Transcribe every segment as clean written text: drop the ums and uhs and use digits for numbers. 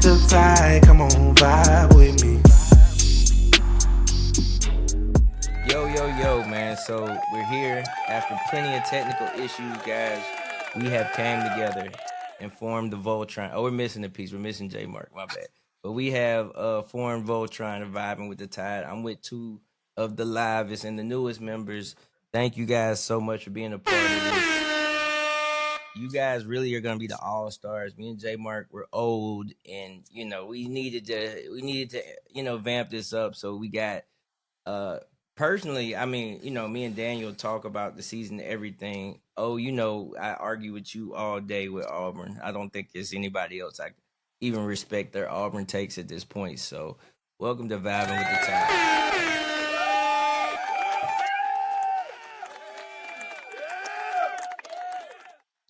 the tide, come on, vibe with me. Yo, man. So we're here after plenty of technical issues, guys. We have came together and formed the Voltron. Oh, we're missing a piece. We're missing J Mark. My bad. But we have formed Voltron and vibing with the tide. I'm with two of the livest and the newest members. Thank you guys so much for being a part of this. You guys really are gonna be the all stars. Me and J Mark were old, and we needed to vamp this up. So we got uh personally, I mean, me and Daniel talk about the season, everything. Oh, I argue with you all day with Auburn. I don't think there's anybody else I even respect their Auburn takes at this point. So welcome to Vibing with the Tide.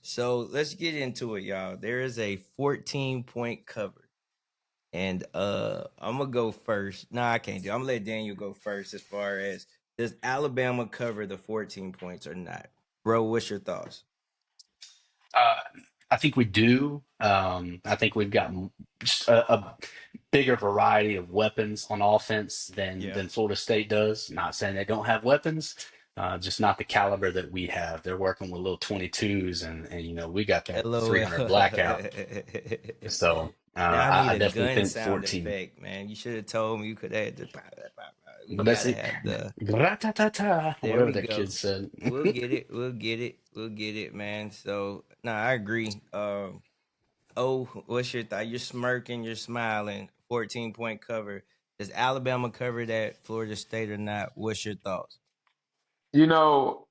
So let's get into it, y'all. There is a 14-point cover. And I'm gonna go first. No, I can't do. I'm gonna let Daniel go first as far as does Alabama cover the 14 points or not? Bro, what's your thoughts? Uh, I think we do. I think we've got just a bigger variety of weapons on offense than Yeah. than Florida State does. Not saying they don't have weapons, just not the caliber that we have. They're working with little 22s, and we got that LOL. 300 blackout. So Now I need I a definitely gun think sound 14. effect, man. You should have told me you could have had the pop, pop, pop, pop. We But that's gotta it. have the Gra-ta-ta-ta, there whatever we that kid go. said. We'll get it. We'll get it. We'll get it, man. So I agree. Oh, what's your thought? You're smirking, you're smiling. 14-point cover. Does Alabama cover that Florida State or not? What's your thoughts? You know,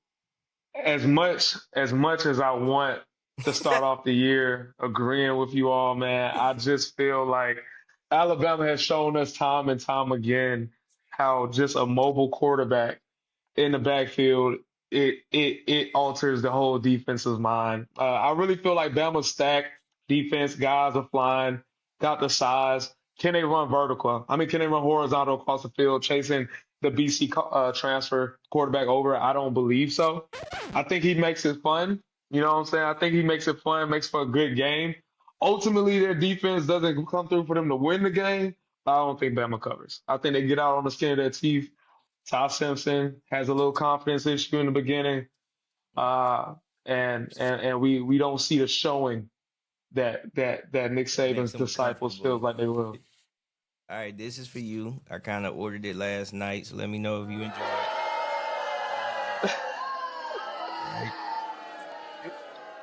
as much as I want to start off the year agreeing with you all, man, I just feel like Alabama has shown us time and time again how just a mobile quarterback in the backfield, it alters the whole defense's mind. I really feel like Bama's stacked defense, guys are flying, got the size. Can they run vertical? I mean, can they run horizontal across the field, chasing the BC transfer quarterback over? I don't believe so. I think he makes it fun. You know what I'm saying? I think he makes it fun, makes for a good game. Ultimately, their defense doesn't come through for them to win the game. But I don't think Bama covers. I think they get out on the skin of their teeth. Ty Simpson has a little confidence issue in the beginning, uh, and we don't see the showing that Nick That makes Saban's them disciples feels comfortable. like they will. All right, this is for you. I kind of ordered it last night, so let me know if you enjoy it. All right.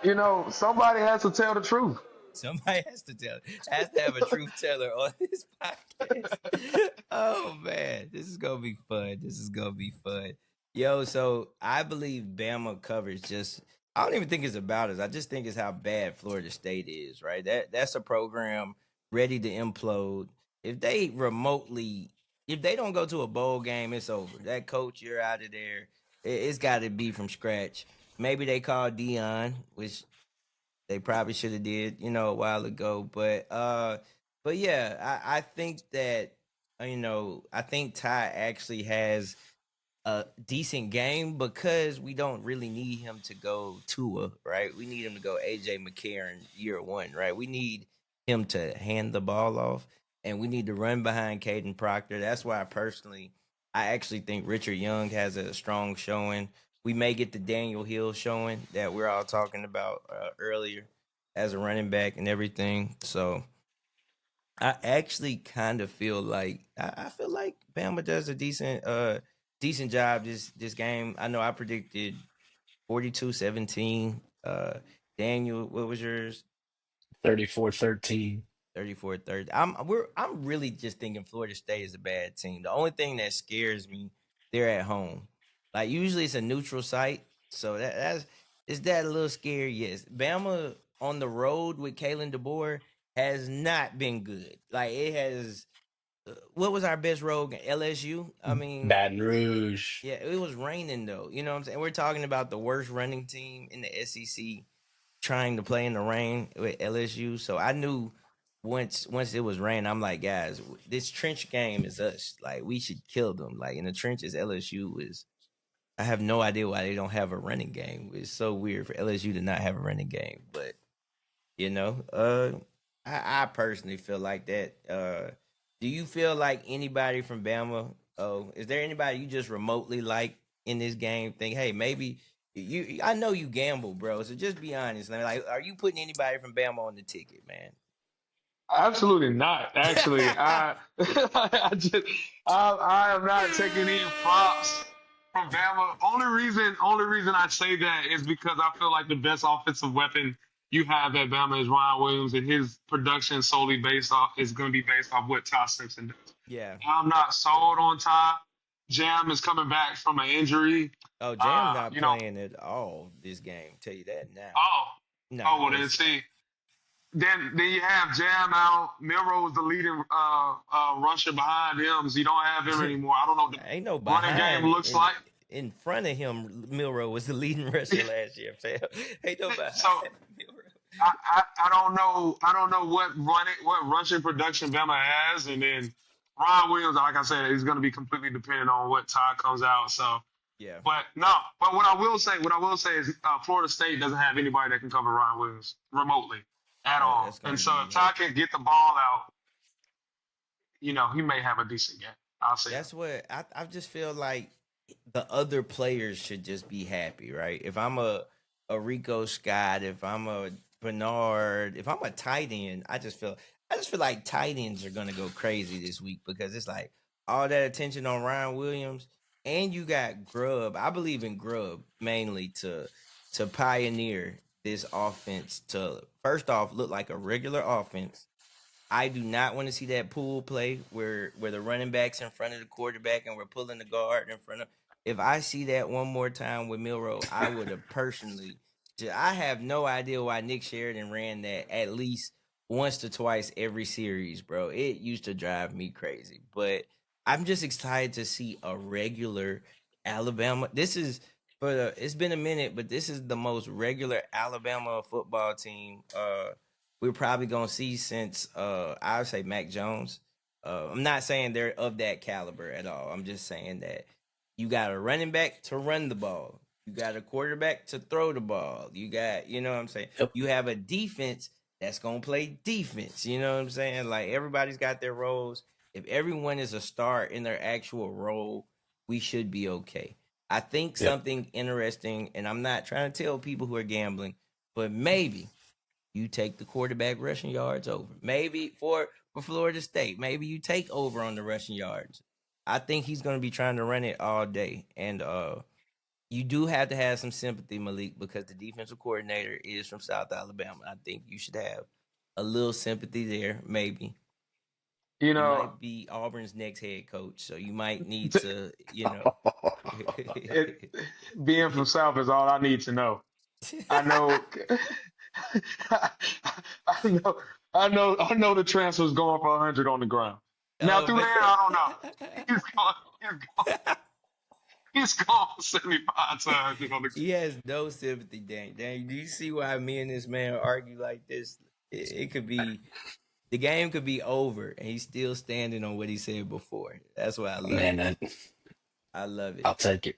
You know, somebody has to tell the truth. Somebody has to have a truth teller on this podcast. Oh man, this is gonna be fun. This is gonna be fun. Yo, so I believe Bama covers just I don't even think it's about us. I just think it's how bad Florida State is, right? That's a program ready to implode. If they remotely if they don't go to a bowl game, it's over. That coach, you're out of there. It's gotta be from scratch. Maybe they call Dion, which they probably should have did, a while ago. But yeah, I think that I think Ty actually has a decent game because we don't really need him to go Tua, right? We need him to go AJ McCarron year one, right? We need him to hand the ball off and we need to run behind Caden Proctor. That's why I actually think Richard Young has a strong showing. We may get the Daniel Hill showing that we're all talking about earlier as a running back and everything. So I actually kind of feel like I feel like Bama does a decent job this game. I know I predicted 42-17. Daniel, what was yours? 34-13. 34-30. I'm really just thinking Florida State is a bad team. The only thing that scares me, they're at home. Like usually it's a neutral site, so that's is that a little scary? Yes. Bama on the road with Kalen DeBoer has not been good. Like it has. What was our best road game? LSU. I mean, Baton Rouge. yeah, it was raining though. You know what I'm saying? We're talking about the worst running team in the SEC trying to play in the rain with LSU. So I knew once it was rain, I'm like, guys, this trench game is us. Like we should kill them. Like in the trenches, LSU is. I have no idea why they don't have a running game. It's so weird for LSU to not have a running game, but you know, uh, I personally feel like that. Do you feel like anybody from Bama? Oh, is there anybody you just remotely like in this game? Think, hey, maybe you. I know you gamble, bro. So just be honest. Like, are you putting anybody from Bama on the ticket, man? Absolutely not. Actually, I just I am not taking any props from Bama. Only reason I say that is because I feel like the best offensive weapon you have at Bama is Ryan Williams, and his production solely based off is going to be based off what Ty Simpson does. Yeah. I'm not sold on Ty. Jam is coming back from an injury. Oh, Jam's not You know, playing at all this game. Tell you that now. oh, No, oh, well then it's see. Then you have Jam out. Milrow the leading rusher behind him, so you don't have him anymore. I don't know what ain't no the running game behind looks like. in front of him. Milrow was the leading rusher last year. Fam. Ain't no behind So Milrow. I don't know what rushing production Bama has, and then Ron Williams, like I said, is going to be completely dependent on what Todd comes out. So, Yeah. but no, but what I will say is Florida State doesn't have anybody that can cover Ron Williams remotely at Oh, all. that's And gonna so be if hurt. Todd can get the ball out, he may have a decent game. I'll say that. That's what I just feel like the other players should just be happy, right? If I'm a Rico Scott, if I'm a Bernard, if I'm a tight end, I just feel like tight ends are gonna go crazy this week because it's like all that attention on Ryan Williams and you got Grubb. I believe in Grubb mainly to pioneer this offense to first off look like a regular offense. I do not want to see that pool play where the running backs in front of the quarterback and we're pulling the guard in front of. If I see that one more time with Milrow, I would have personally. I have no idea why Nick Sheridan ran that at least once to twice every series, bro. It used to drive me crazy, but I'm just excited to see a regular Alabama. This is for the. It's been a minute, but this is the most regular Alabama football team. We're probably gonna see since I would say Mac Jones. I'm not saying they're of that caliber at all. I'm just saying that you got a running back to run the ball. You got a quarterback to throw the ball. You know what I'm saying? Yep. You have a defense that's gonna play defense. You know what I'm saying? Like everybody's got their roles. If everyone is a star in their actual role, we should be okay. I think Yep. something interesting, and I'm not trying to tell people who are gambling, but maybe you take the quarterback rushing yards over. Maybe for Florida State, maybe you take over on the rushing yards. I think he's going to be trying to run it all day, and you do have to have some sympathy, Malik, because the defensive coordinator is from South Alabama. I think you should have a little sympathy there. Maybe You he know, might be Auburn's next head coach, so you might need to, it being from South is all I need to know. I know, I know the transfer's going for 100 on the ground. Now Oh through man. there, I don't know. He's going, he's going, he's going for 75 to 100 on the. He has no sympathy, Dang. Dang, do you see why me and this man argue like this? It could be the game could be over, and he's still standing on what he said before. That's why I love Man, it. I love it. I'll take it.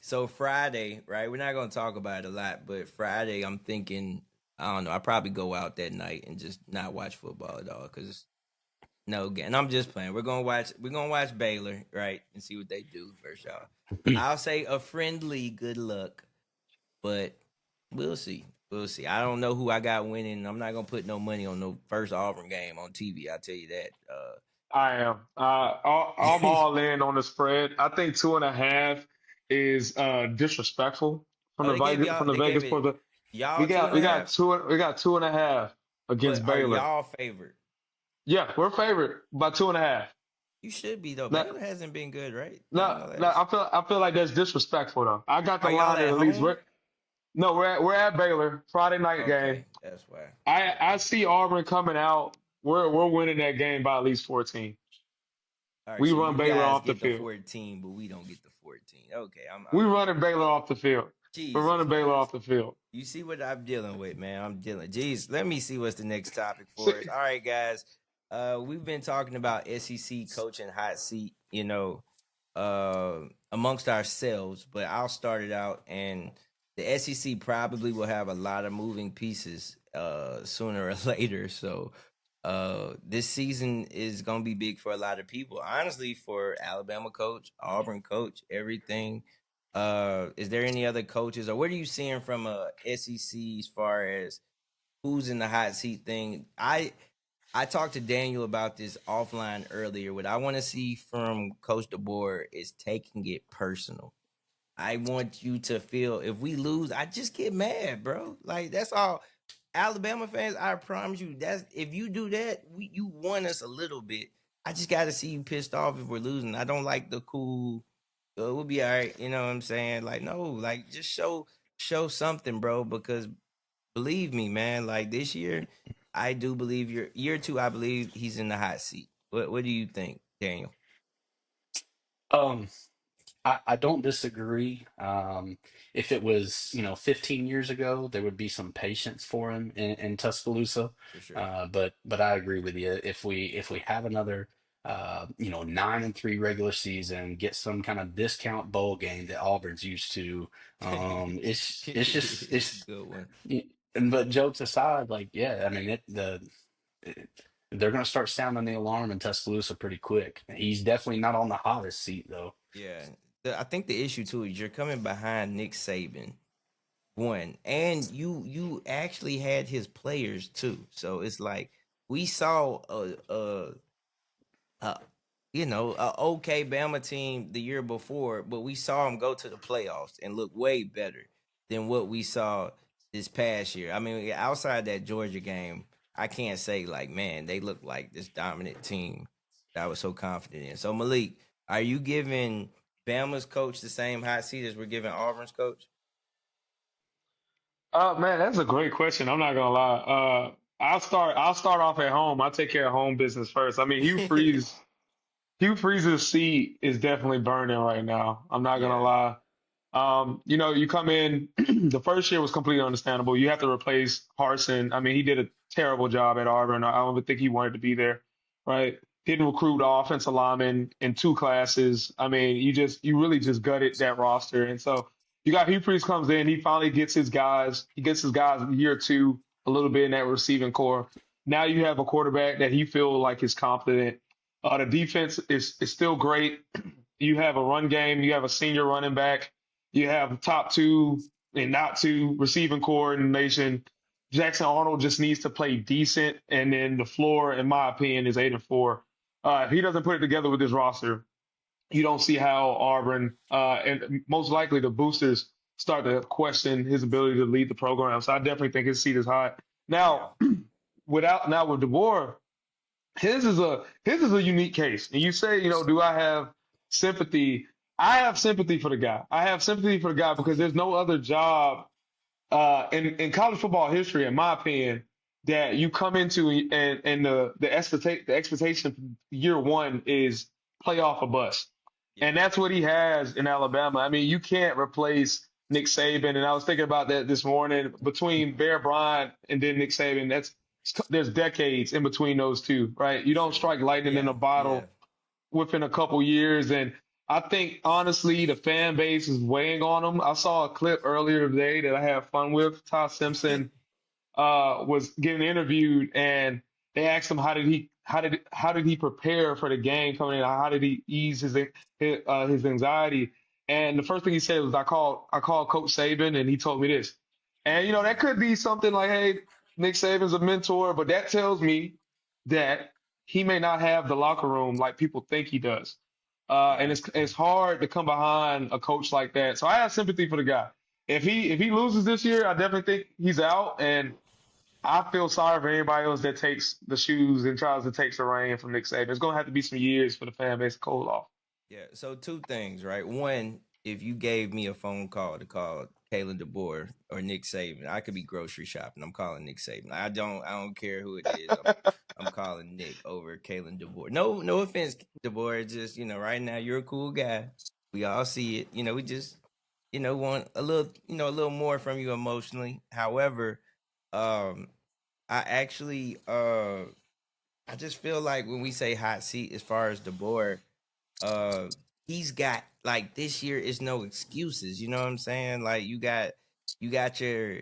So Friday, right? We're not gonna talk about it a lot, but Friday, I'm thinking, I don't know. I probably go out that night and just not watch football at all because no, and I'm just playing. We're gonna watch Baylor, right, and see what they do versus y'all. I'll say a friendly good luck, but we'll see. We'll see. I don't know who I got winning. I'm not gonna put no money on no first Auburn game on TV. I'll tell you that. I am. I'm all in on the spread. I think 2.5 is disrespectful from Oh, the they gave Vegas y'all. from the They gave Vegas it for the we y'all two got and a we got half. two and a half But against are Baylor. y'all favored? Yeah, we're favored by 2.5. You should be though. Now, Baylor hasn't been good, right? Not in now, the now last. I feel like that's disrespectful though. I got the Are y'all line at at least. home? No, we're at Baylor Friday night game. Okay, that's why. I Okay. see Auburn coming out. We're winning that game by at least 14. All right. We So run you Baylor guys off the get the field. 14, but we don't get the 14. Okay. I'm We with running Baylor off the field. you. We're Jesus running Baylor Christ. off the field. You see what I'm dealing with, man. I'm dealing. Jeez, let me see what's the next topic See, for us. All right, guys. We've been talking about SEC coaching hot seat, amongst ourselves, but I'll start it out. And the SEC probably will have a lot of moving pieces sooner or later. So This season is gonna be big for a lot of people. Honestly, for Alabama coach, Auburn coach, everything. Is there any other coaches, or what are you seeing from SEC as far as who's in the hot seat thing? I talked to Daniel about this offline earlier. What I want to see from Coach DeBoer is taking it personal. I want you to feel if we lose, I just get mad, bro. Like that's all. Alabama fans, I promise you, that's if you do that, you won us a little bit. I just got to see you pissed off if we're losing. I don't like the cool. We'll be all right. You know what I'm saying? Like no, like just show something, bro. Because believe me, man, like this year, I do believe year two. I believe he's in the hot seat. What do you think, Daniel? Um, I don't disagree. If it was, 15 years ago, there would be some patience for him in Tuscaloosa. For sure. But I agree with you. If we have another 9-3 regular season, get some kind of discount bowl game that Auburn's used to, it's just it's Good one. but jokes aside, like yeah, I mean it, they're gonna start sounding the alarm in Tuscaloosa pretty quick. He's definitely not on the hottest seat though. Yeah. I think the issue too is you're coming behind Nick Saban, one, and you actually had his players too. So it's like we saw a a okay Bama team the year before, but we saw them go to the playoffs and look way better than what we saw this past year. I mean, outside that Georgia game, I can't say like, man, they look like this dominant team that I was so confident in. So Malik, are you giving Bama's coach the same hot seat as we're giving Auburn's coach? Man, that's a great question. I'm not gonna lie. I'll start off at home. I take care of home business first. I mean, Hugh Freeze's seat is definitely burning right now. I'm not gonna Yeah, lie. You come in, the first year was completely understandable. You have to replace Harson. I mean, he did a terrible job at Auburn. I don't even think he wanted to be there, right? Didn't recruit offensive linemen in two classes. I mean, you really just gutted that roster. And so you got Hugh Freeze comes in, he finally gets his guys. He gets his guys in year two a little bit in that receiving core. Now you have a quarterback that he feel like is competent. The defense is still great. You have a run game. You have a senior running back. You have top two and not two receiving core in the nation. Jackson Arnold just needs to play decent, and then the floor, in my opinion, is 8-4. If he doesn't put it together with his roster, you don't see how Auburn and most likely the boosters start to question his ability to lead the program. So I definitely think his seat is hot. yeah, Now, with DeBoer, his is a unique case. And you say, do I have sympathy? I have sympathy for the guy. I have sympathy for the guy because there's no other job in college football history, in my opinion, that you come into and the expectation from year one is playoff or bust. yeah, And that's what he has in Alabama. I mean, you can't replace Nick Saban. And I was thinking about that this morning between Bear Bryant and then Nick Saban. There's decades in between those two, right? You for don't sure. strike lightning in Yeah, a yeah, bottle within a couple years. And I think honestly, the fan base is weighing on him. I saw a clip earlier today that I had fun with. Ty Simpson was getting interviewed, and they asked him how did he prepare for the game coming in? How did he ease his anxiety? And the first thing he said was, I called Coach Saban, and he told me this. And that could be something like, hey, Nick Saban's a mentor, but that tells me that he may not have the locker room like people think he does. And yeah. it's hard to come behind a coach like that. So I have sympathy for the guy. If he loses this year, I definitely think he's out. And I feel sorry for anybody else that takes the shoes and tries to take the reign from Nick Saban. It's gonna have to be some years for the fan base to cool off. Yeah. So two things, right? One, if you gave me a phone call to call Kalen DeBoer or Nick Saban, I could be grocery shopping. I'm calling Nick Saban. I don't care who it is. I'm calling Nick over Kalen DeBoer. No offense, DeBoer. It's just right now you're a cool guy. We all see it. We just want a little more from you emotionally. However, um, I actually I just feel like when we say hot seat as far as DeBoer, uh he's got like this year is no excuses. You know what I'm saying? Like you got your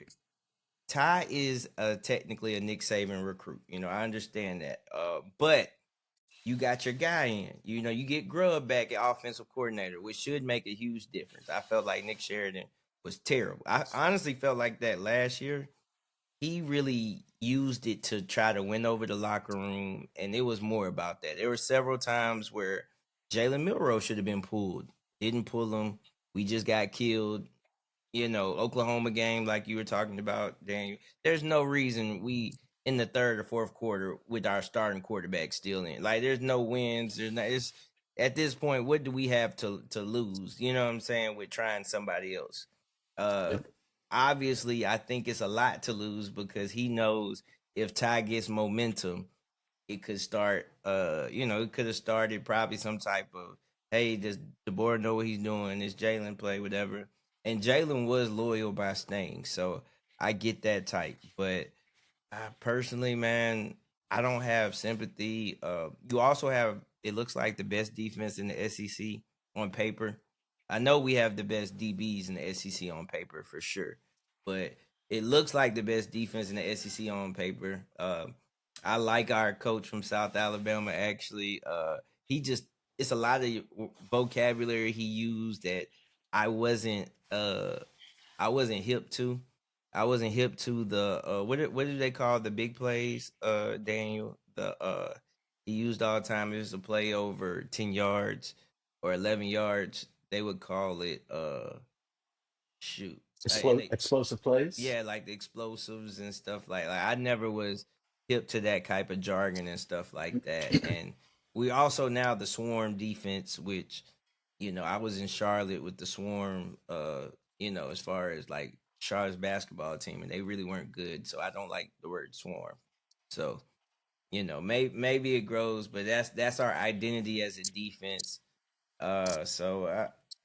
Ty is technically a Nick Saban recruit. I understand that. But you got your guy in. You get Grubb back at offensive coordinator, which should make a huge difference. I felt like Nick Sheridan was terrible. I honestly felt like that last year. He really used it to try to win over the locker room, and it was more about that. There were several times where Jalen Milroe should have been pulled, didn't pull him. We just got killed. Oklahoma game, like you were talking about, Daniel. There's no reason we in the third or fourth quarter with our starting quarterback still in. Like, there's no wins. There's not. It's at this point. What do we have to lose? You know what I'm saying? With trying somebody else. Uh, Yep. Obviously, I think it's a lot to lose because he knows if Ty gets momentum, it could start. It could have started probably some type of, hey, does the board know what he's doing? Is Jalen play whatever? And Jalen was loyal by staying, so I get that type. But personally, man, I don't have sympathy. You also have, it looks like, the best defense in the SEC on paper. I know we have the best DBs in the SEC on paper for sure, but it looks like the best defense in the SEC on paper. I like our coach from South Alabama. Actually, he just it's a lot of vocabulary he used that I wasn't I wasn't hip to. I wasn't hip to the what do they call the big plays, Daniel? The he used all the time. It was a play over 10 yards or 11 yards. They would call it shoot. And they, Explosive plays. yeah, like the explosives and stuff like I never was hip to that type of jargon and stuff like that. And we also now the swarm defense, which I was in Charlotte with the swarm. As far as like Charlotte's basketball team, and they really weren't good, so I don't like the word swarm. So maybe it grows, but that's our identity as a defense.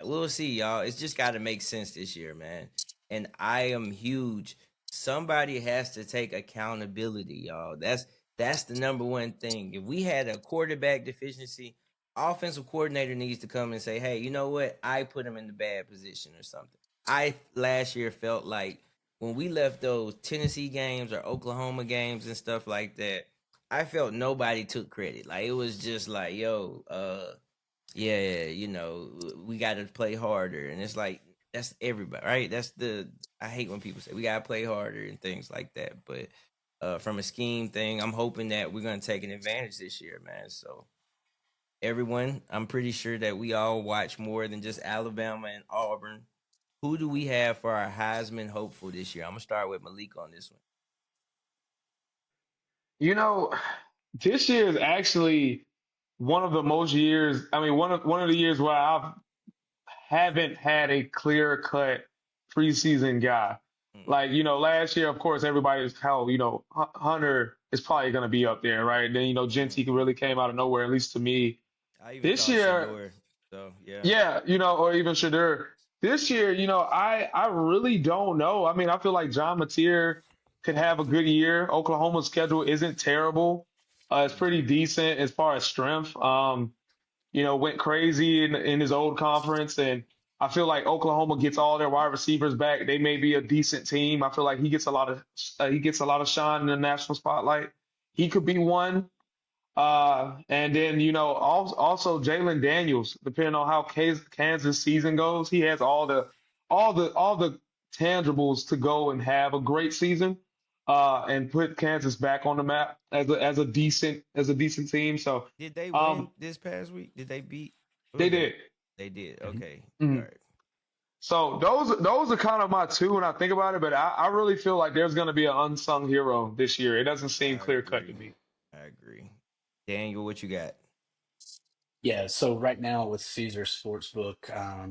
We'll see, y'all. It's just got to make sense this year, man. And I am huge. Somebody has to take accountability, y'all. That's the number one thing. If we had a quarterback deficiency, offensive coordinator needs to come and say, "Hey, you know what? I put him in the bad position or something." I last year felt like when we left those Tennessee games or Oklahoma games and stuff like that, I felt nobody took credit. Like, it was just like, yo, yeah, we got to play harder, and it's like that's everybody, right? I hate when people say we got to play harder and things like that, but from a scheme thing, I'm hoping that we're gonna take an advantage this year, man. So everyone, I'm pretty sure that we all watch more than just Alabama and Auburn. Who do we have for our Heisman hopeful this year? I'm gonna start with Malik on this one. You know, this year is actually one of the most years. I mean, one of the years where I haven't had a clear cut preseason guy. Mm, Like, last year, of course, everybody was how, Hunter is probably going to be up there, right? Then, Gentry mm. really came out of nowhere, at least to me. I even This thought year, Shador. So yeah. yeah, or even Shadur. This year, I really don't know. I mean, I feel like John Mateer could have a good year. Oklahoma's schedule isn't terrible. It's pretty Hmm. decent as far as strength. Went crazy in his old conference, and I feel like Oklahoma gets all their wide receivers back. They may be a decent team. I feel like he gets a lot of shine in the national spotlight. He could be one. And then also Jalen Daniels, depending on how Kansas season goes, he has all the tangibles to go and have a great season, and put Kansas back on the map as a decent team. So, Did they win um, this past week? Did they beat? What they was that? did. They did. Mhm. Okay. All Mhm. right. So those are kind of my two when I think about it, but I really feel like there's going to be an unsung hero this year. It doesn't seem I clear cut to agree. me. I agree. Daniel, what you got? Yeah, so right now with Caesar Sportsbook, Or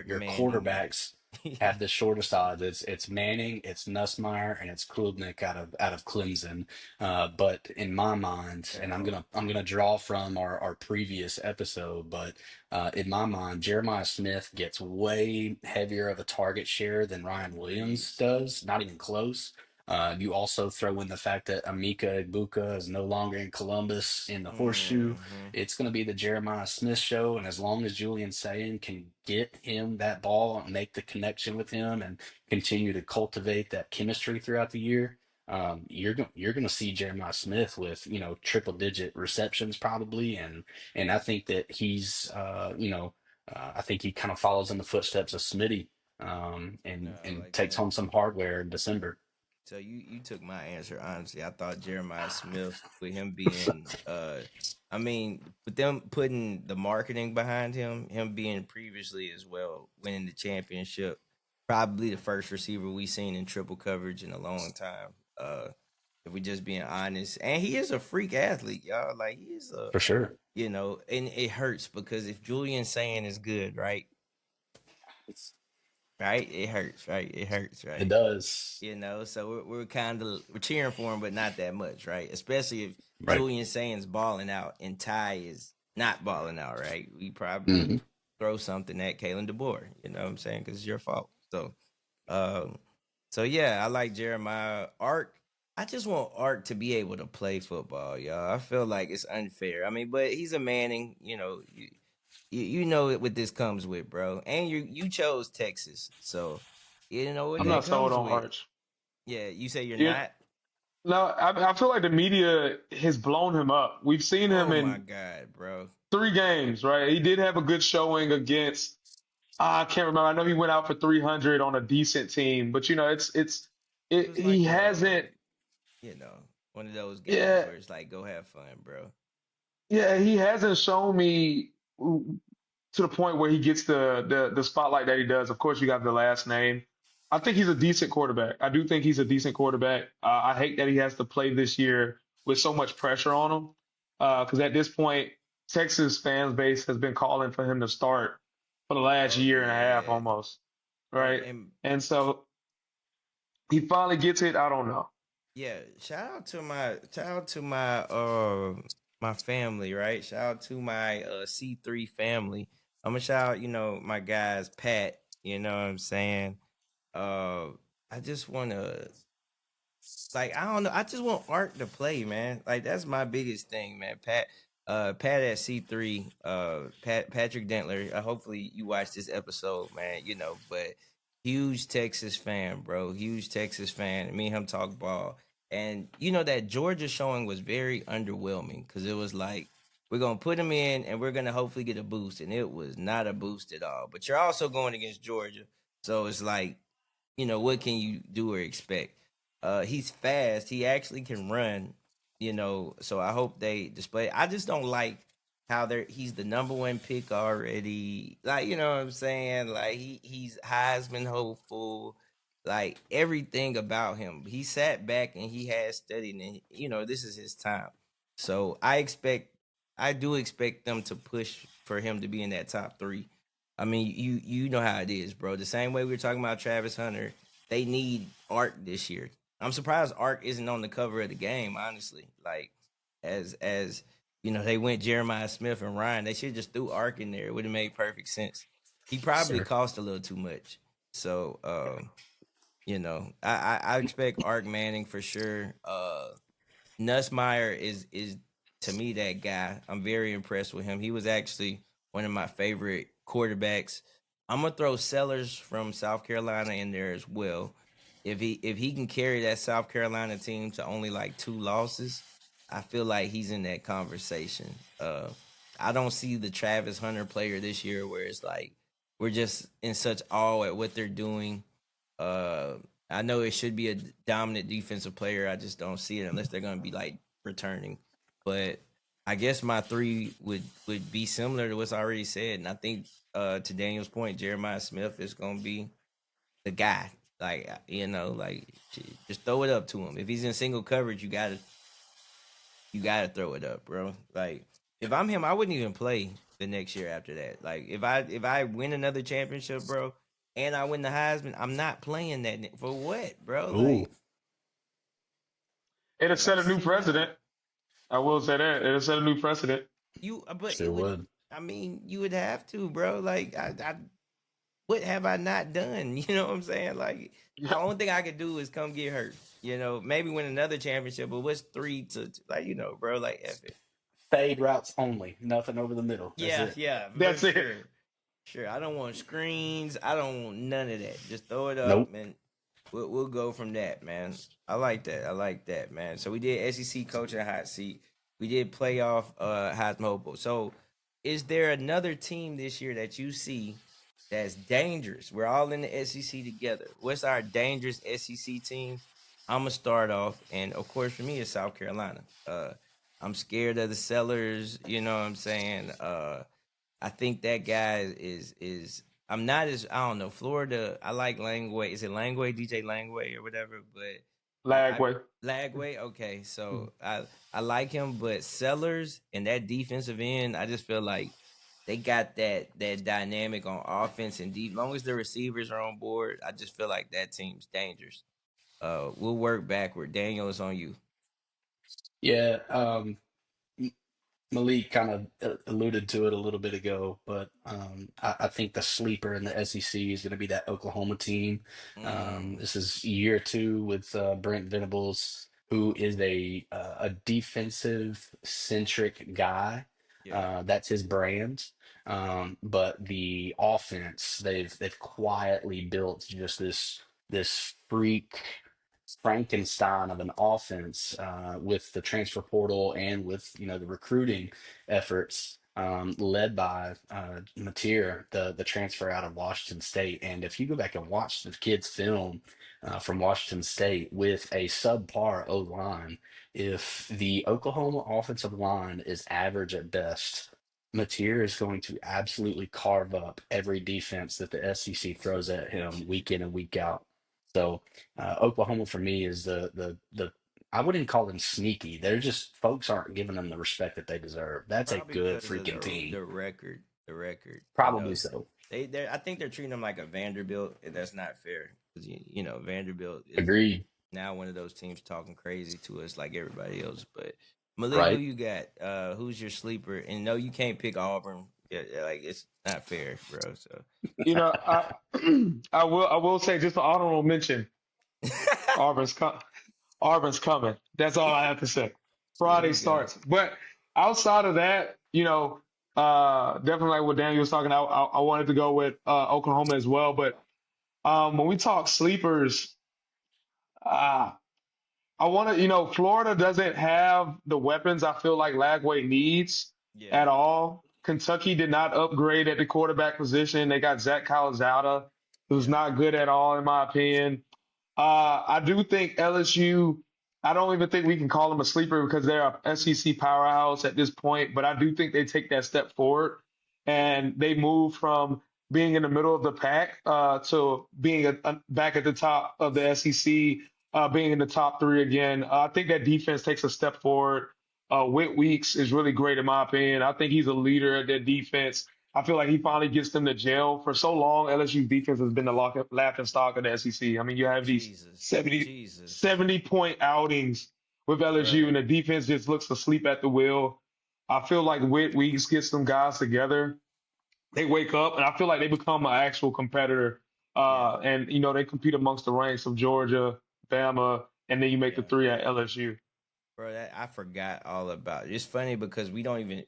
your Manning, maybe. quarterbacks have the shortest odds. It's Manning, it's Nussmeier, and it's Klubnik out of Clemson. But in my mind, and I'm Careful. gonna draw from our previous episode, but in my mind, Jeremiah Smith gets way heavier of a target share than Ryan Williams Agreed. does. Not even close. You also throw in the fact that Amika Ibuka is no longer in Columbus in the horseshoe. Hmm. It's going to be the Jeremiah Smith show. And as long as Julian Sayin can get him that ball and make the connection with him and continue to cultivate that chemistry throughout the year, you're going to see Jeremiah Smith with, triple digit receptions probably. And I think that I think he kind of follows in the footsteps of Smitty, No, and like takes that. home some hardware in December. So you took my answer honestly. I thought Jeremiah Smith with him being I mean, with them putting the marketing behind him being previously as well winning the championship, probably the first receiver we seen in triple coverage in a long time. If we just being honest. And he is a freak athlete, y'all. Like he is a For sure. and it hurts because if Julian saying is good, right? Right? It hurts, right? It hurts, It right? does. So we're kind of we're cheering for him, but not that much, right? Especially if Right. Julian Saying's balling out and Ty is not balling out, right? We probably Hmm. throw something at Kalen DeBoer, you know what I'm saying? Because it's your fault. Um, so yeah, I like Jeremiah Ark. I just want Ark to be able to play football, y'all. I feel like it's unfair. I mean, but he's a Manning, you know what this comes with, bro. And you chose Texas, so you know what I'm that not sold comes on with. Arch. Yeah, you say you're Yeah, not. no, I feel like the media has blown him up. We've seen him Oh my in god, bro. 3 games, right? He did have a good showing against. I can't remember. I know he went out for 300 on a decent team, but It was he like hasn't. you know, one of those games Yeah, where it's like, go have fun, bro. yeah, he hasn't shown me to the point where he gets the spotlight that he does. Of course, you got the last name. I think he's a decent quarterback. I do think he's a decent quarterback. I hate that he has to play this year with so much pressure on him. Yeah. Because at this point, Texas fan base has been calling for him to start for the last Oh year and a half yeah. almost, Oh, right? and And so he finally gets it. I don't know. yeah, shout out to my family, right? Shout out to my C3 family. I'm gonna shout out, my guys, Pat, you know what I'm saying? Uh I just wanna like I don't know. I just want Art to play, man. Like that's my biggest thing, man. Pat at C3, Patrick Dentler. Hopefully you watch this episode, man. But huge Texas fan, bro. Huge Texas fan. Me and him talk ball, and that Georgia showing was very underwhelming because it was like we're gonna put him in and we're gonna hopefully get a boost, and it was not a boost at all. But you're also going against Georgia, so it's like what can you do or expect? He's fast. He actually can run. So I hope they display. I just don't like how he's the number one pick already. Like, you know what I'm saying? Like he's Heisman hopeful. Like everything about him. He sat back and he has studied and this is his time. So I do expect them to push for him to be in that top three. I mean, you know how it is, bro. The same way we were talking about Travis Hunter, they need Art this year. I'm surprised Art isn't on the cover of the game, honestly. Like, as they went Jeremiah Smith and Ryan. They should just threw Ark in there. It would have made perfect sense. He probably Sir. cost a little too much. So, I expect Ark Manning for sure. Nussmeyer is to me that guy. I'm very impressed with him. He was actually one of my favorite quarterbacks. I'm gonna throw Sellers from South Carolina in there as well. If he can carry that South Carolina team to only like 2 losses, I feel like he's in that conversation. I don't see the Travis Hunter player this year where it's like we're just in such awe at what they're doing. Uh, I know it should be a dominant defensive player. I just don't see it unless they're going to be like returning. But I guess my three would be similar to what's already said, and I think to Daniel's point, Jeremiah Smith is going to be the guy. Like like just throw it up to him. If he's in single coverage, you gotta throw it up, bro. Like if I'm him, I wouldn't even play the next year after that. Like if I win another championship, bro, and I win the Heisman, I'm not playing for what, bro? Ooh, It'll Like I'm set a new sitting out. precedent. I will say that. It'll set a new precedent. But it sure would. would. I mean, you would have to, bro. Like I what have I not done? You know what I'm saying? Like the Yeah, only thing I could do is come get hurt. You know, maybe win another championship, but what's three to like, bro, like F it. Fade routes only, nothing over the middle. That's Yeah, it. yeah, for that's it. sure. Sure. I don't want screens. I don't want none of that. Just throw it up Nope. and we'll go from that, man. I like that. I like that, man. So we did SEC coaching hot seat. We did playoff Heisman hopeful. So is there another team this year that you see that's dangerous? We're all in the SEC together. What's our dangerous SEC team? I'm gonna start off, and of course for me it's South Carolina. I'm scared of the sellers. You know what I'm saying? I think that guy is. I'm not as I don't know Florida. I like Langway. Is it Langway? DJ Langway or whatever. But I Lagway. Lagway. Okay, so I like him, but Sellers and that defensive end, I just feel like they got that dynamic on offense and deep. Long as the receivers are on board, I just feel like that team's dangerous. We'll work backward. Daniel, it's on you. Yeah. Malik kind of alluded to it a little bit ago, but I think the sleeper in the SEC is going to be that Oklahoma team. Mm, This is year two with Brent Venables, who is a defensive centric guy. yeah, That's his brand. But the offense, they've quietly built just this freak Frankenstein of an offense with the transfer portal and with the recruiting efforts led by Mateer, the transfer out of Washington State. And if you go back and watch the kid's film from Washington State with a subpar O line, if the Oklahoma offensive line is average at best, Mateer is going to absolutely carve up every defense that the SEC throws at him week in and week out. So Oklahoma for me is the I wouldn't call them sneaky. They're just folks aren't giving them the respect that they deserve. That's a probably good because of freaking team. the record, the record. Probably so. They I think they're treating them like a Vanderbilt, and that's not fair because Vanderbilt is Agreed. now one of those teams talking crazy to us like everybody else. But Malik, who Right? you got? Who's your sleeper? And no, you can't pick Auburn. Yeah, like it's not fair, bro. So You know, I I will say just an honorable mention. Auburn's co- Auburn's coming. That's all I have to say. there Friday we go. starts. But outside of that, definitely like what Daniel was talking. I wanted to go with Oklahoma as well. But when we talk sleepers, uh, I want to, Florida doesn't have the weapons I feel like Lagway needs Yeah, at all. Kentucky did not upgrade at the quarterback position. They got Zach Calzada, who's yeah, not good at all, in my opinion. I do think LSU, I don't even think we can call them a sleeper because they're a SEC powerhouse at this point, but I do think they take that step forward and they move from being in the middle of the pack to being back at the top of the SEC, being in the top three again. I think that defense takes a step forward. Whit Weeks is really great in my opinion. I think he's a leader at that defense. I feel like he finally gets them to jail. For so long, LSU defense has been the laughing stock of the SEC. I mean, you have these Jesus, 70, Jesus, 70 point outings with LSU, bro. and the defense just looks asleep at the wheel. I feel like Whit Weeks gets some guys together. They wake up, and I feel like they become an actual competitor. Yeah, And they compete amongst the ranks of Georgia, Bama, and then you make the yeah. three at LSU. Bro, that I forgot all about it. It's funny because we don't even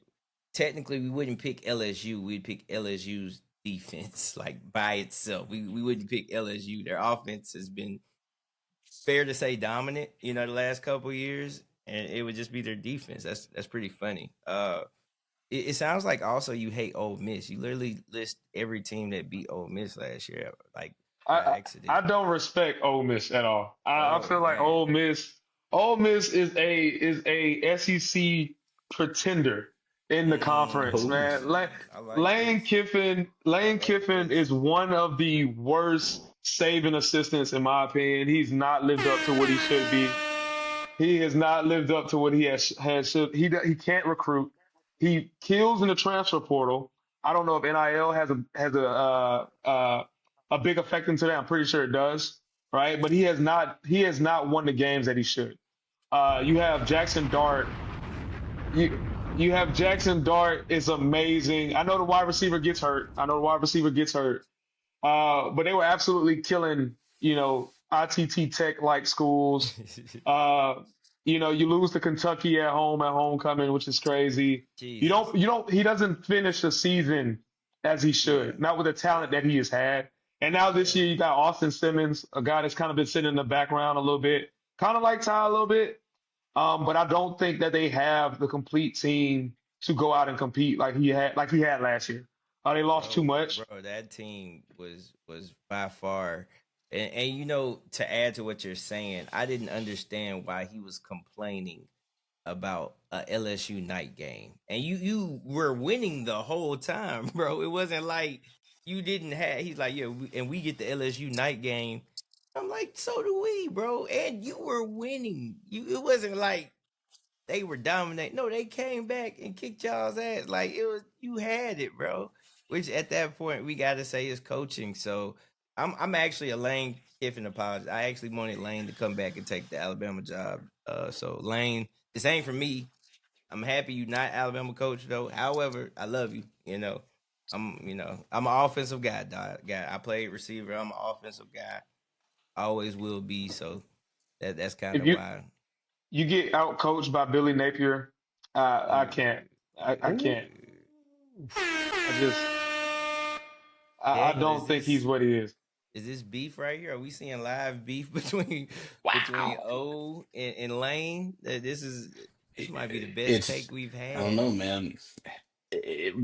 technically we wouldn't pick LSU. We'd pick LSU's defense like by itself. We wouldn't pick LSU. Their offense has been fair to say dominant, the last couple of years, and it would just be their defense. That's pretty funny. It sounds like also you hate Ole Miss. You literally list every team that beat Ole Miss last year, like I, by I accident. I don't respect Ole Miss at all. I Oh feel like man, Ole Miss is a SEC pretender in the conference, man. I like Lane this. Kiffin, I Lane like Kiffin this. is one of the worst saving assistants in my opinion. He's not lived up to what he should be. He has not lived up to what he has should. He can't recruit. He kills in the transfer portal. I don't know if NIL has a big effect into that. I'm pretty sure it does, right? But he has not won the games that he should. You have Jackson Dart. You you have Jackson Dart is amazing. I know the wide receiver gets hurt. I know the wide receiver gets hurt. But they were absolutely killing, ITT Tech like schools. Uh, you lose to Kentucky at home at homecoming, which is crazy. Jesus. He doesn't finish the season as he Yeah. should, not with the talent that he has had. And now this Yeah. year you got Austin Simmons, a guy that's kind of been sitting in the background a little bit, kind of like Ty a little bit. But I don't think that they have the complete team to go out and compete like he had last year. They lost too much. Bro, that team was by far, and to add to what you're saying, I didn't understand why he was complaining about a LSU night game, and you were winning the whole time, bro. It wasn't like you didn't have. He's like, yeah, and we get the LSU night game. I'm like, so do we, bro, and you were winning. It wasn't like they were dominating. No, they came back and kicked y'all's ass. Like it was, you had it, bro. Which at that point we got to say is coaching. So I'm actually a Lane Kiffin apology. I actually wanted Lane to come back and take the Alabama job. So Lane, this ain't for me. I'm happy you not Alabama coach though. However, I love you. I'm an offensive guy, dog. I played receiver. I'm an offensive guy. Always will be. So that's kind If of you why. you get out coached by Billy Napier, I Ooh, can't. I Ooh. can't. I just I Daniel, don't think he's what he is. is this beef right here? Are we seeing live beef between Wow. O and Lane? This might be the best take It's, we've I don't know, had. man. It,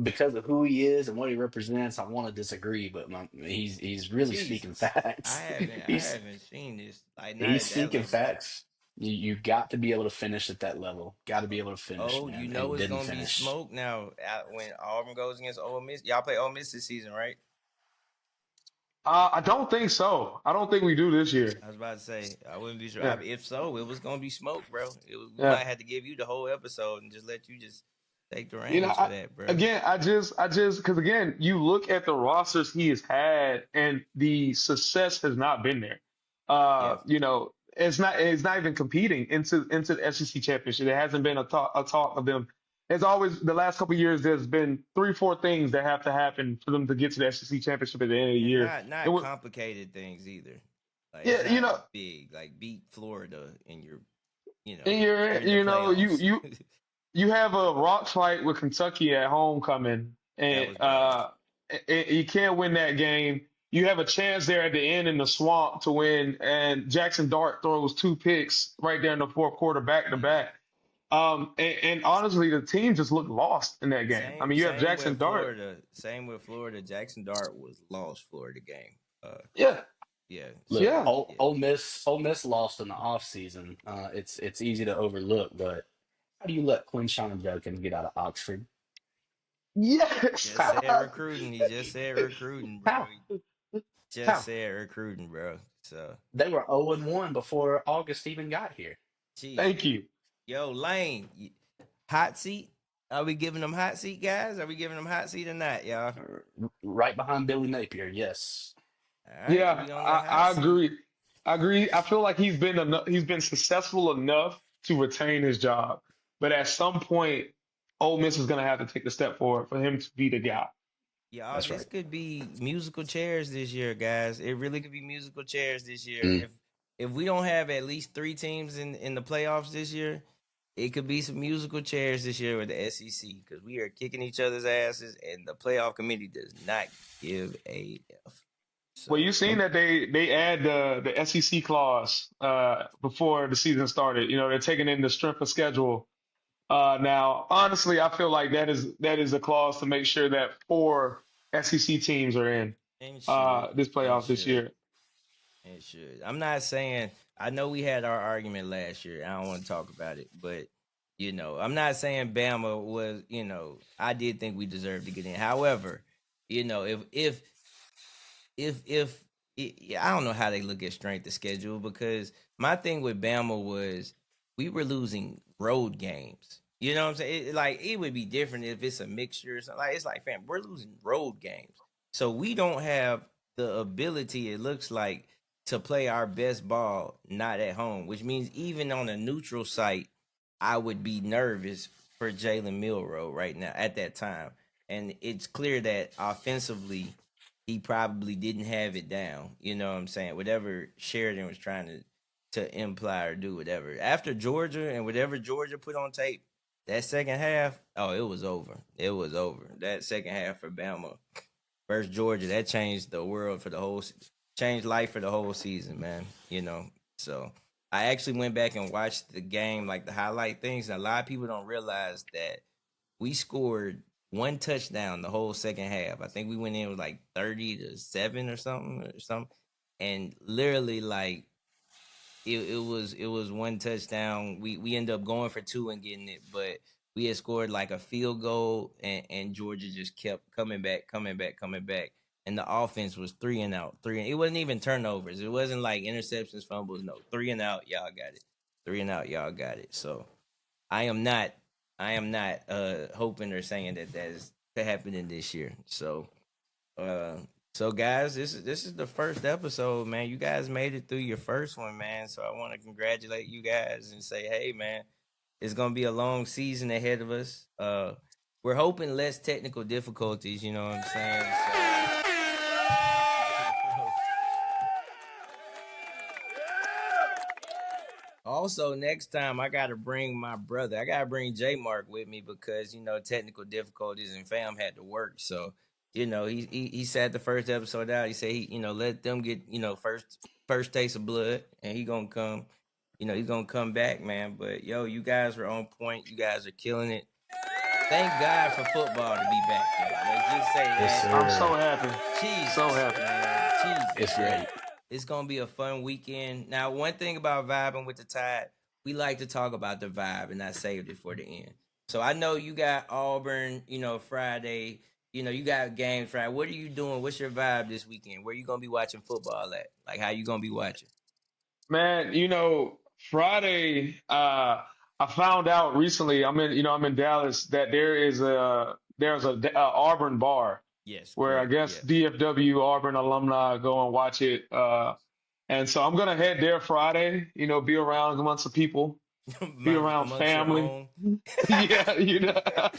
because of who he is and what he represents, I want to disagree, but he's really speaking Jesus, I facts. haven't I He's haven't seen this like not he's at that speaking level. facts. You got to be able to finish at that level. Got to be able to finish, Oh, man, and it's didn't gonna be finish. smoke now when Auburn goes against Ole Miss. Y'all play Ole Miss this season, right? I don't think so. I don't think we do this year. I was about to say I wouldn't be sure. Yeah, If so, it was gonna be smoke, bro. We yeah. might have to give you the whole episode and just let you just take the You know, reins for that, bro. again, because again, you look at the rosters he has had, and the success has not been there. Yeah. It's not even competing into the SEC championship. There hasn't been a talk of them. It's always the last couple of years. There's been three, four things that have to happen for them to get to the SEC championship at the end of the And year. not And complicated things either. Like it's yeah, not big. Like beat Florida in your, and you're you're in the you know playoffs. you have a rock fight with Kentucky at homecoming, That and was bad. you can't win that game. You have a chance there at the end in the swamp to win, and Jackson Dart throws two picks right there in the fourth quarter back to Jeez. back. And honestly, the team just looked lost in that game. I Same mean, you have same Jackson with Dart. Florida. Same with Florida. Jackson Dart was lost for the game. Yeah, Yeah. Look, So yeah, yeah. Ole Miss lost in the offseason. It's easy to overlook, but how do you let Quinshawn Judkins get out of Oxford? yes. Just said recruiting. He just said recruiting, bro. How? He just How? said recruiting, bro. So They were 0-1 before August even got here. jeez. Thank you. Yo, Lane, hot seat. Are we giving them hot seat, guys? Are we giving them hot seat or not, y'all? Right behind Billy Napier, yes. All right, Yeah, we on the hot I seat. agree. I agree. I feel like he's been successful enough to retain his job, but at some point, Ole Miss is going to have to take the step forward for him to be the guy. Y'all, That's this right. could be musical chairs this year, guys. It really could be musical chairs this year. Mm. If we don't have at least three teams in the playoffs this year, it could be some musical chairs this year with the SEC because we are kicking each other's asses, and the playoff committee does not give a f. Well, So you've seen Nope. that they add the SEC clause before the season started. They're taking in the strength of schedule. Now, honestly, I feel like that is a clause to make sure that four SEC teams are in and should this and playoffs this should. year. It should. I'm not saying I know we had our argument last year. I don't want to talk about it, but I'm not saying Bama was. I did think we deserved to get in. However, if I don't know how they look at strength of schedule because my thing with Bama was we were losing road games. You know what I'm saying? It would be different if it's a mixture or something. Like it's like, fam, we're losing road games, so we don't have the ability. It looks like to play our best ball not at home, which means even on a neutral site, I would be nervous for Jalen Milroe right now at that time. And it's clear that offensively he probably didn't have it down. You know what I'm saying? Whatever Sheridan was trying to imply or do, whatever. After Georgia and whatever Georgia put on tape, that second half, oh, it was over. It was over. That second half for Bama versus Georgia, that changed the world for the whole, changed life for the whole season, man. You know, so I actually went back and watched the game, like the highlight things. And a lot of people don't realize that we scored one touchdown the whole second half. I think we went in with like 30-7 or something. And literally like it was one touchdown. We ended up going for two and getting it, but we had scored like a field goal and Georgia just kept coming back, coming back, coming back. And the offense was three and out. It wasn't even turnovers. It wasn't like interceptions, fumbles. No, three and out, y'all got it. Three and out, y'all got it. So I am not hoping or saying that that is happening this year. Uh so guys, this is the first episode, man. You guys made it through your first one, man. So I want to congratulate you guys and say, hey man, it's gonna be a long season ahead of us. We're hoping less technical difficulties, you know what I'm saying? Also, next time I gotta bring my brother. I gotta bring J Mark with me because technical difficulties and fam had to work. So he sat the first episode out. He said he let them get first taste of blood, and he gonna come. He's gonna come back, man. But yo, you guys were on point. You guys are killing it. Thank God for football to be back. Yo. Let's just say Yes, that. I'm so sir. happy. Jesus, So happy. man. It's Jesus, man. great. It's gonna be a fun weekend. Now, one thing about vibing with the Tide, we like to talk about the vibe, and I saved it for the end. So I know you got Auburn, Friday. You got games Friday. What are you doing? What's your vibe this weekend? Where you gonna be watching football at? Like, how you gonna be watching? Man, Friday, I found out recently, I'm in Dallas, that there's a Auburn bar Yes, where I correct. guess Yeah, DFW Auburn alumni go and watch it. And so I'm gonna head there Friday, be around amongst the people, be around amongst your family. own. Yeah,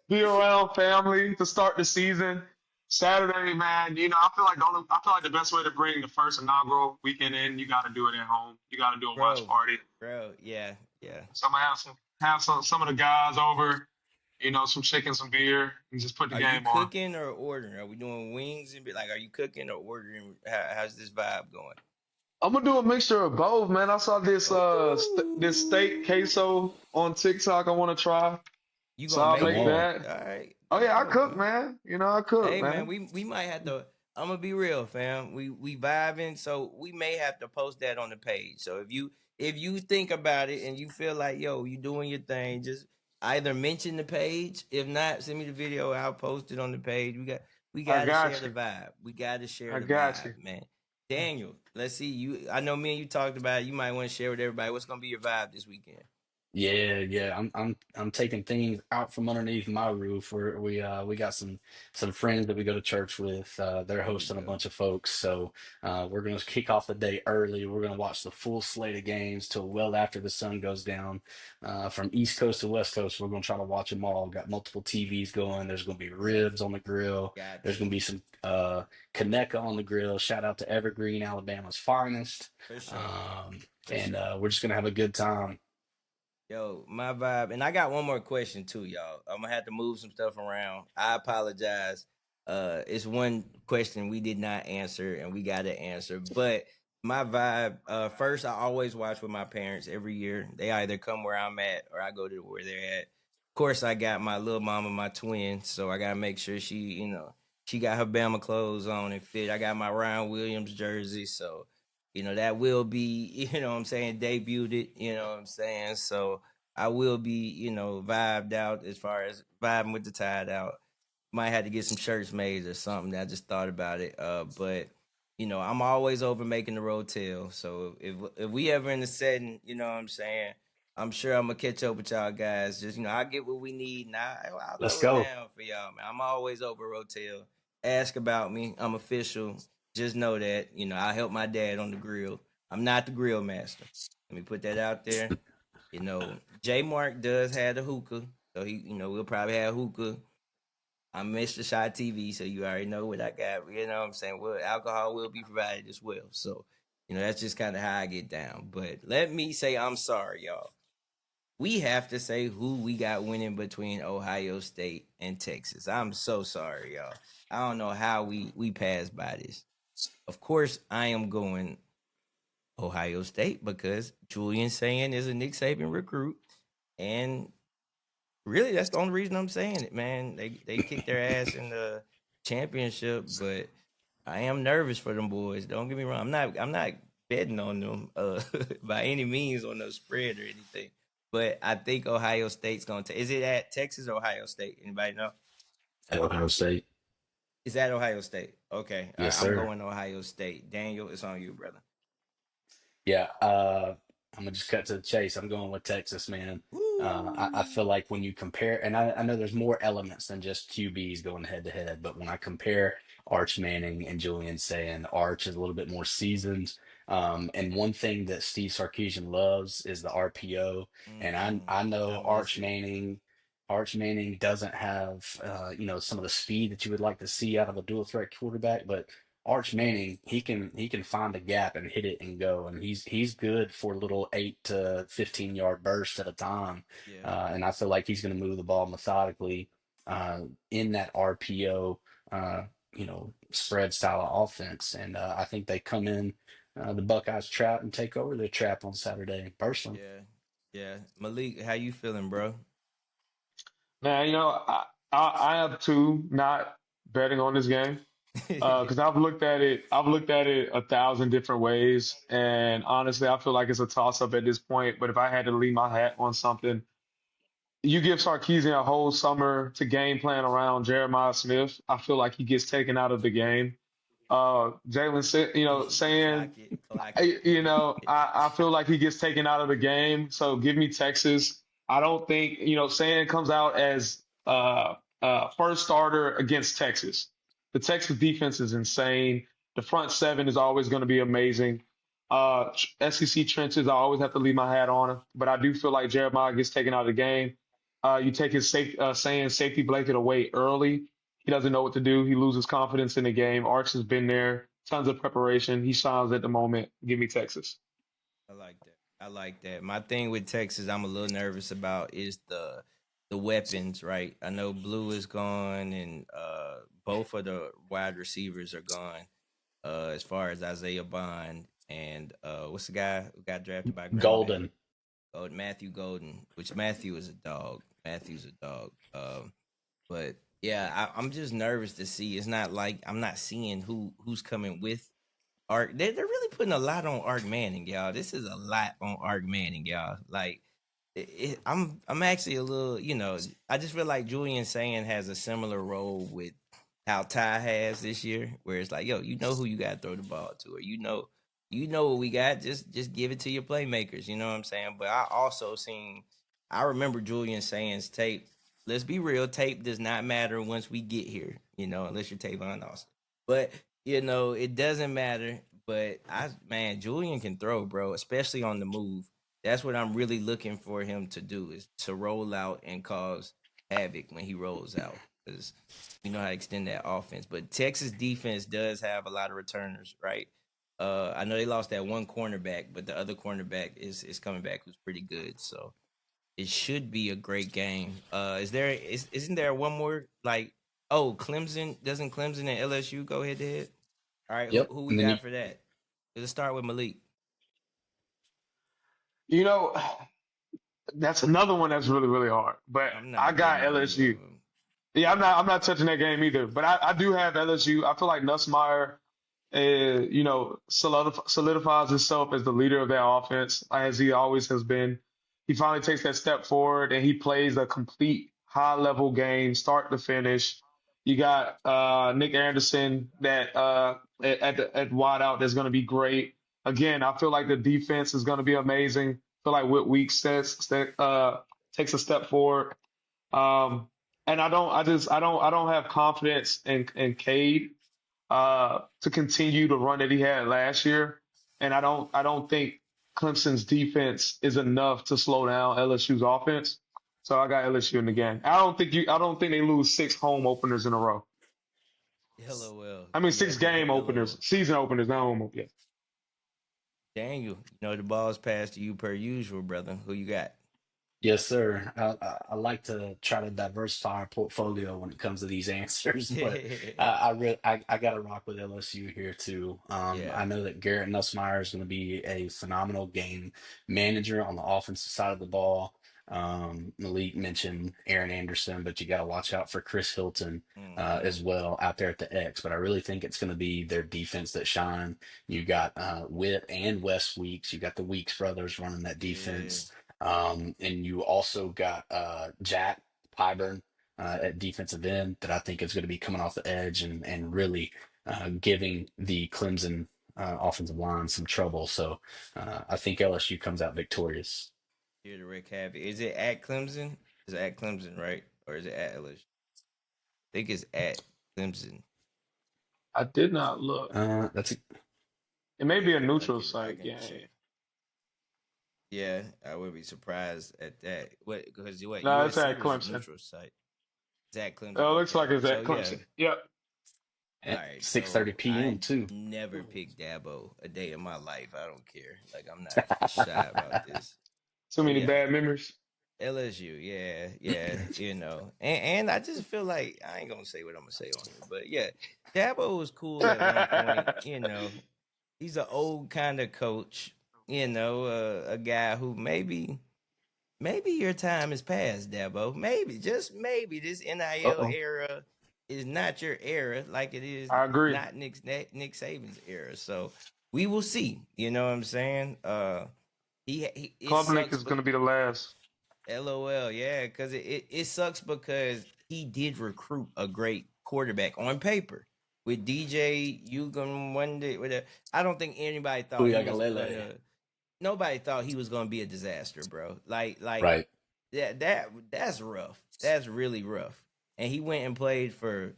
be around family to start the season. Saturday, man, I feel like the best way to bring the first inaugural weekend in, you got to do it at home. You got to do a watch bro, party. bro, yeah, yeah. So I'm gonna have some of the guys over, some chicken, some beer, and just put the Are you game on. cooking or ordering? Are we doing wings and be like? Are you cooking or ordering? How's this vibe going? I'm gonna do a mixture of both, man. I saw this steak Ooh. queso on TikTok. I want to try, You so gonna I'll Come make make it? on. that. All right, Oh that's yeah, I dope, cook, man. man. I cook, Hey man, man. we might have to. I'm gonna be real, fam. We vibing, so we may have to post that on the page. So if you think about it and you feel like you doing your thing, just either mention the page. If not, send me the video. I'll post it on the page. We I got to share got the you. vibe. We got to share I the got vibe, you. man. Daniel, let's see you. I know me and you talked about it. You might want to share with everybody what's gonna be your vibe this weekend. Yeah, yeah. I'm taking things out from underneath my roof. We got some friends that we go to church with. They're There we hosting a go. bunch of folks, so we're gonna kick off the day early. We're gonna watch the full slate of games till well after the sun goes down. From East Coast to West Coast, we're gonna try to watch them all. Got multiple TVs going. There's gonna be ribs on the grill. Got There's to gonna be some Kaneka on the grill. Shout out to Evergreen, Alabama's finest. for sure, Um, for and sure. we're just gonna have a good time. Yo, my vibe, and I got one more question too, y'all. I'm gonna have to move some stuff around. I apologize. It's one question we did not answer, and we got to answer. But my vibe, first, I always watch with my parents every year. They either come where I'm at, or I go to where they're at. Of course, I got my little mama, my twin, so I gotta make sure she got her Bama clothes on and fit. I got my Ryan Williams jersey, so that will be, what I'm saying, debuted it, what I'm saying. So I will be, vibed out as far as vibing with the Tide out. Might have to get some shirts made or something. I just thought about it. But I'm always over making the rotel. So if we ever in the setting, what I'm saying, I'm sure I'm gonna catch up with y'all guys. Just I get what we need, and I'll Let's throw it go. down for y'all, man. I'm always over rotel. Ask about me. I'm official. Just know that I help my dad on the grill. I'm not the grill master. Let me put that out there. J Mark does have a hookah, so we'll probably have hookah. I'm Mr. Shot TV, so you already know what I got. You know what I'm saying? Well, alcohol will be provided as well. So, that's just kind of how I get down. But let me say I'm sorry, y'all. We have to say who we got winning between Ohio State and Texas. I'm so sorry, y'all. I don't know how we passed by this. Of course, I am going Ohio State because Julian Saying is a Nick Saban recruit, and really that's the only reason I'm saying it, man. They kicked their ass in the championship, but I am nervous for them boys. Don't get me wrong. I'm not betting on them by any means on no spread or anything. But I think Ohio State's going to. Is it at Texas or Ohio State? Anybody know? At Ohio State. Is that Ohio State? Okay. All right. Yes, I'm sir. going Ohio State. Daniel, it's on you, brother. Yeah, I'm gonna just cut to the chase. I'm going with Texas, man. I Woo. feel like when you compare, and I know there's more elements than just QBs going head to head, but when I compare Arch Manning and Julian Saying, Arch is a little bit more seasoned. And one thing that Steve Sarkisian loves is the RPO. And I I know miss it. Arch Manning doesn't have some of the speed that you would like to see out of a dual threat quarterback, but Arch Manning, he can find a gap and hit it and go, and he's good for little 8 to 15 yard bursts at a time, Yeah. and I feel like he's going to move the ball methodically in that RPO, spread style of offense, and I think they come in the Buckeyes trap and take over their trap on Saturday. Personally, Yeah. Yeah. Malik, how you feeling, bro? Man, I have two not betting on this game. Because I've looked at it a thousand different ways, and honestly, I feel like it's a toss up at this point. But if I had to leave my hat on something, you give Sarkisian a whole summer to game plan around Jeremiah Smith. I feel like he gets taken out of the game. Jalen said, saying, Clock it. I feel like he gets taken out of the game. So give me Texas. I don't think, saying comes out as first starter against Texas. The Texas defense is insane. The front seven is always going to be amazing. SEC trenches, I always have to leave my hat on, but I do feel like Jeremiah gets taken out of the game. You take his saying safety blanket away early. He doesn't know what to do. He loses confidence in the game. Arch has been there, tons of preparation. He shines at the moment. Give me Texas. I like that. I like that. My thing with Texas, I'm a little nervous about is the weapons, right? I know Blue is gone, and both of the wide receivers are gone. As far as Isaiah Bond and what's the guy who got drafted by Green Bay? Golden. Oh, Matthew Golden, which Matthew is a dog. Matthew's a dog. But yeah, I'm just nervous to see. It's not like I'm not seeing who's coming with Ark. They're really putting a lot on Ark Manning, y'all. This is a lot on Ark Manning, y'all. Like I'm actually a little, I just feel like Julian Saying has a similar role with how Ty has this year, where it's like, yo, you know who you got to throw the ball to, or you know what we got. Just give it to your playmakers. You know what I'm saying? But I remember Julian Saying's tape. Let's be real, tape does not matter once we get here. Unless you're Tavon Austin. But it doesn't matter. But man, Julian can throw, bro, especially on the move. That's what I'm really looking for him to do is to roll out and cause havoc when he rolls out because we know how to extend that offense. But Texas defense does have a lot of returners, right? I know they lost that one cornerback, but the other cornerback is coming back, who's pretty good. So it should be a great game. Isn't there one more like Clemson? Doesn't Clemson and LSU go head to head? All right, who Yep. who we And then you, got for that? Let's start with Malik. You know, that's another one that's really, really hard. But I'm I not got betting on either of LSU. them. Yeah, I'm not touching that game either. But I do have LSU. I feel like Nussmeier solidifies himself as the leader of that offense, as he always has been. He finally takes that step forward and he plays a complete high level game, start to finish. You got Nick Anderson that at wide out that's going to be great. Again, I feel like the defense is going to be amazing. I feel like Whit Weeks takes a step forward. Um, and I don't have confidence in Cade to continue the run that he had last year. And I don't think Clemson's defense is enough to slow down LSU's offense. So I got LSU in the game. I don't think they lose six home openers in a row. LOL. I mean Yeah, six because game openers, LOL. season openers, not home openers. Daniel, the ball's passed to you per usual, brother. Who you got? Yes, sir. I like to try to diversify our portfolio when it comes to these answers, but I got to rock with LSU here too. Yeah. I know that Garrett Nussmeier is going to be a phenomenal game manager on the offensive side of the ball. Malik mentioned Aaron Anderson, but you got to watch out for Chris Hilton Hmm. as well out there at the X. But I really think it's going to be their defense that shine. You got Witt and Wes Weeks. You got the Weeks brothers running that Yeah. defense. And you also got Jack Pyburn at defensive end that I think is going to be coming off the edge and really giving the Clemson offensive line some trouble. So I think LSU comes out victorious. Here to Rick Happy. Is it at Clemson? Is it at Clemson, right? Or is it at LSU? I think it's at Clemson. I did not look. That's a, It may be a Yeah, neutral I site can game. Yeah, I would be surprised at that. What? Because what? No, it's USC at was a Clemson. neutral site. It's at Clemson. Oh, it looks Okay, like it's so at yeah. Clemson. Yep. All at right, 6:30 so I p.m. too. never picked Dabo a day in my life. I don't care. Like I'm not shy about this. Too So many yeah, bad memories. LSU. Yeah, yeah. And I just feel like I ain't gonna say what I'm gonna say on here, but yeah, Dabo was cool at one point. He's an old kind of coach. A guy who maybe your time is past, Dabo. Maybe, just maybe, this NIL Uh-oh. era is not your era, like it is I agree. not Nick Saban's era. So we will see. You know what I'm saying? He it Klubnik sucks, is but going to be the last. LOL, yeah, because it sucks because he did recruit a great quarterback on paper with DJ Ugan one day. I don't think anybody thought he was Uyagalele. gonna. Nobody thought he was gonna be a disaster, bro. Like Right. that's rough. That's really rough. And he went and played for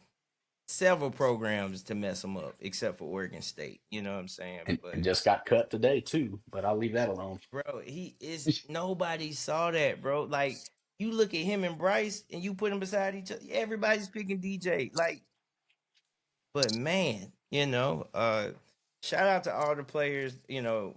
several programs to mess him up, except for Oregon State. You know what I'm saying? And But just got cut today too, but I'll leave that alone. bro, he is nobody saw that, bro. Like you look at him and Bryce and you put them beside each other, everybody's picking DJ. Like, but man, shout out to all the players,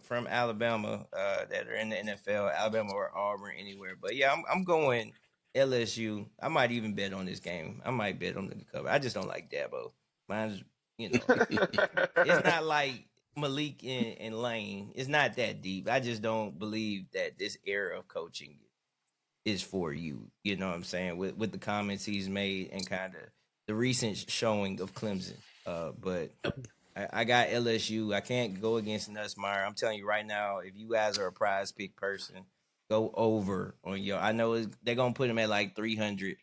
from Alabama that are in the NFL, Alabama or Auburn, anywhere. But yeah, I'm going LSU. I might even bet on this game. I might bet on the cover. I just don't like Dabo. Mine's, it's not like Malik and Lane. It's not that deep. I just don't believe that this era of coaching is for you. You know what I'm saying? With the comments he's made and kind of the recent showing of Clemson. But I got LSU. I can't go against Nussmeier. I'm telling you right now, if you guys are a prize pick person, go over on your. I know they're gonna put him at like 300.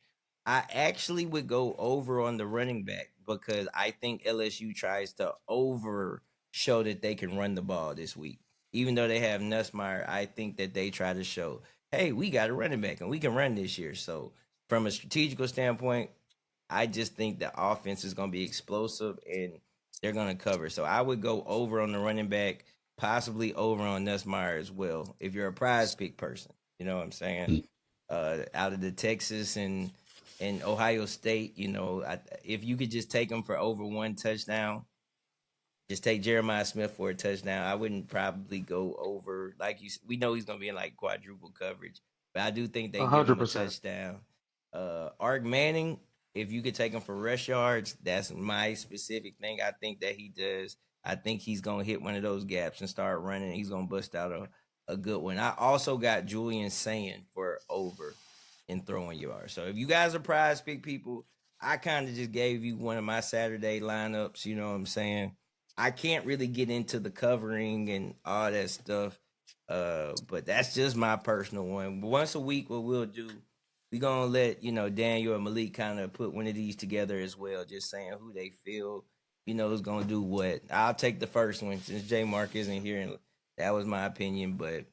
I actually would go over on the running back because I think LSU tries to over show that they can run the ball this week. Even though they have Nussmeier, I think that they try to show, hey, we got a running back and we can run this year. So from a strategical standpoint, I just think the offense is going to be explosive and they're going to cover. So I would go over on the running back, possibly over on Nussmeier as well. If you're a prize pick person, you know what I'm saying? Out of the Texas and Ohio State, if you could just take them for over one touchdown, just take Jeremiah Smith for a touchdown. I wouldn't probably go over like we know he's gonna be in like quadruple coverage, but I do think they give him a 100%. touchdown. Ark Manning, if you could take him for rush yards, that's my specific thing. I think that he does. I think he's gonna hit one of those gaps and start running. He's gonna bust out a good one. I also got Julian saying for over in throwing yards. So if you guys are prize pick people, I kind of just gave you one of my Saturday lineups. You know what I'm saying? I can't really get into the covering and all that stuff. But that's just my personal one. Once a week, what we'll do, we gonna let Daniel or Malik kind of put one of these together as well, just saying who they feel, is gonna do what. I'll take the first one since J Mark isn't here, and that was my opinion. But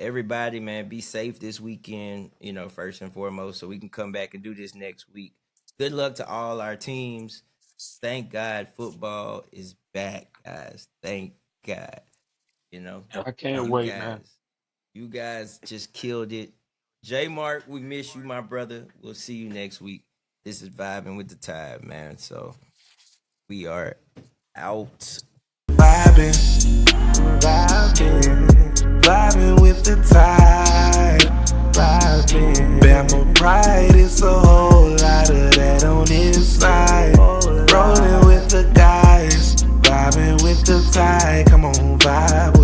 everybody, man, be safe this weekend, first and foremost, so we can come back and do this next week. Good luck to all our teams. Thank God football is back, guys. Thank God. You know, I can't you wait, man. guys, you guys just killed it. J Mark, we miss you, my brother. We'll see you next week. This is Vibing with the Tide, man. So we are out. Vibing, vibing with the tide. Vibing. Bama pride, it's a whole lot of that on his side. Rolling with the guys, vibing with the tide. Come on, vibe with